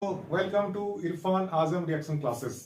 Welcome to Irfan Azam reaction classes.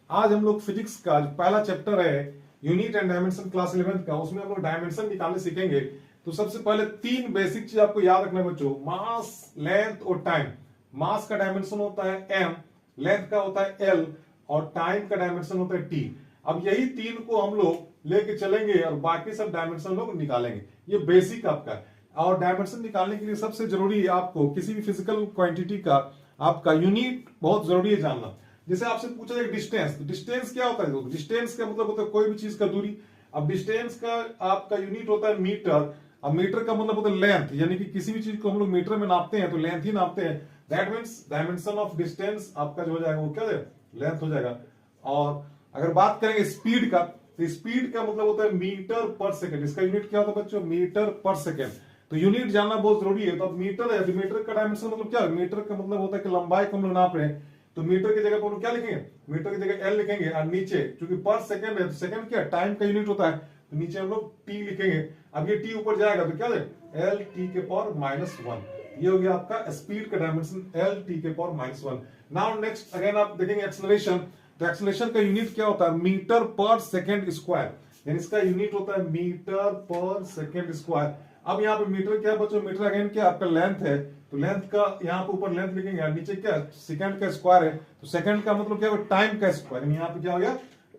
आज हम लोग फिजिक्स का जो पहला चैप्टर है यूनिट एंड डायमेंशन क्लास 11 का, उसमें हम लोग डायमेंशन निकालने सीखेंगे। तो सबसे पहले तीन बेसिक चीज आपको याद रखना बच्चों, मास, लेंथ और टाइम। मास का डायमेंशन होता है m, लेंथ का होता है l और टाइम का डायमेंशन होता है t। अब यही तीन को हम लोग लेके चलेंगे और बाकी सब डायमेंशन लोग निकालेंगे। ये बेसिक आपका है। और डायमेंशन निकालने के लिए सबसे जरूरी है आपको किसी भी फिजिकल क्वांटिटी का आपका यूनिट बहुत जरूरी है जानना। जैसे आपसे पूछा जाए डिस्टेंस, तो डिस्टेंस क्या होता है? डिस्टेंस का मतलब होता है कोई भी चीज का दूरी। अब डिस्टेंस का आपका यूनिट होता है मीटर। अब मीटर का मतलब होता है लेंथ, यानी कि किसी भी चीज को हम लोग मीटर में नापते हैं तो लेंथ ही नापते हैं। That means dimension of distance आपका जो हो जाएगा वो क्या है, लेंथ हो जाएगा। और अगर बात करेंगे स्पीड का, तो स्पीड का मतलब होता है मीटर पर सेकंड। इसका यूनिट क्या होता है बच्चों? मीटर पर सेकंड। तो यूनिट जानना बहुत जरूरी है। तो अब मीटर है, तो मीटर का डायमेंशन मतलब क्या है? मीटर का मतलब होता है कि लंबाई को हम लोग नाप रहे हैं, तो मीटर की जगह पर हम लोग क्या लिखेंगे? मीटर की जगह एल लिखेंगे और नीचे चूंकि पर सेकंड है तो सेकंड क्या टाइम का यूनिट होता है, तो नीचे हम लोग टी लिखेंगे। अब ये टी ऊपर जाएगा तो क्या है? एल टी के पावर -1। ये हो गया आपका स्पीड का डायमेंशन, एल टी के पावर -1। नाउ नेक्स्ट अगेन आप देखेंगे एक्सेलरेशन। तो एक्सेलरेशन का यूनिट क्या होता है? मीटर पर सेकंड स्क्वायर, यानी इसका यूनिट होता है मीटर पर सेकंड स्क्वायर। अब यहाँ पे मीटर क्या बच्चों? मीटर अगेन क्या आपका लेंथ है, तो लेंथ का यहाँ पे ऊपर लेंथ लिखेंगे और नीचे क्या सेकंड का स्क्वायर है, तो सेकंड का मतलब क्या होगा? टाइम का स्क्वायर। यहाँ पे क्या हो गया?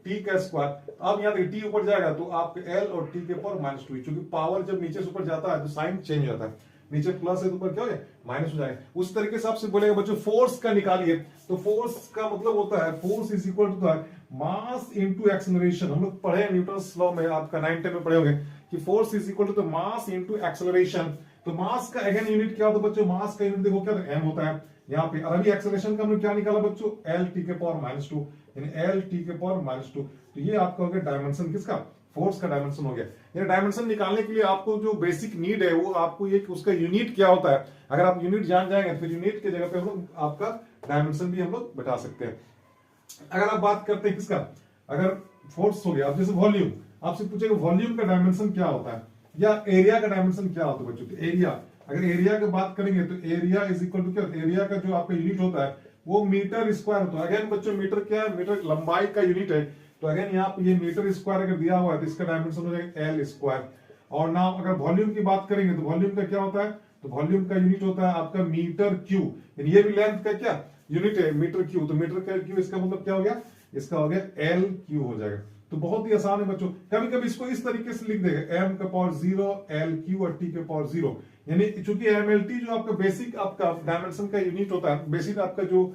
टी का स्क्वायर। अब यहाँ टी ऊपर जाएगा तो आपके एल और टी के पावर -2, क्योंकि पावर जब नीचे से ऊपर जाता है तो साइन चेंज हो जाता है। नीचे प्लस है तो ऊपर क्या हो गया? माइनस हो जाएगा। उस तरीके से आपसे बोलेगा बच्चों फोर्स का निकालिए, तो फोर्स का मतलब होता है force is equal to mass into acceleration. हम लोग पढ़े न्यूटन्स लॉ में, आपका 9-10 में पढ़े होंगे कि force is equal to mass into acceleration. तो मास का अगेन यूनिट क्या होता है बच्चों? मास का यूनिट देखो क्या एम होता है यहाँ पे। और अभी एक्सेलरेशन का हम लोग क्या निकाला बच्चों? एल टी के पावर -2, यानी एल टी के पावर -2। तो ये आपका हो गया डायमेंशन किसका? फोर्स का डायमेंशन हो गया। ये डायमेंशन निकालने के लिए आपको जो बेसिक नीड है वो आपको ये कि उसका यूनिट क्या होता है। अगर आप यूनिट जान जाएंगे तो फिर यूनिट की जगह पे हम लोग आपका डायमेंशन भी हम लोग बैठा सकते हैं। अगर आप बात करते हैं किसका, अगर फोर्स हो गया, अब जैसे वॉल्यूम, आपसे पूछेगा वॉल्यूम का डायमेंशन क्या होता है या एरिया का डायमेंशन क्या होता है बच्चों? तो एरिया, अगर एरिया की बात करेंगे तो एरिया इज इक्वल टू क्या? एरिया का जो आपका यूनिट होता है वो मीटर स्क्वायर होता है। अगेन बच्चों मीटर क्या है? मीटर लंबाई का यूनिट है। तो अगेन यहाँ पे ये मीटर स्क्वायर अगर दिया हुआ है तो इसका डायमेंशन हो जाएगा एल स्क्वायर। और ना अगर वॉल्यूम की बात करेंगे तो वॉल्यूम का क्या होता है? तो वॉल्यूम का यूनिट होता है आपका मीटर क्यू, यानी ये भी लेंथ का क्या यूनिट है? Metre cube. तो मीटर का क्यू इसका मतलब क्या हो गया? इसका हो गया एल क्यू हो जाएगा। तो बहुत ही आसान है बच्चों। कभी कभी इसको इस तरीके से लिख देगा एम का पावर 0 एल क्यू और टी के पावर 0, यानी चूंकि एम एल टी जो आपका बेसिक आपका डायमेंशन का यूनिट होता है, बेसिक आपका जो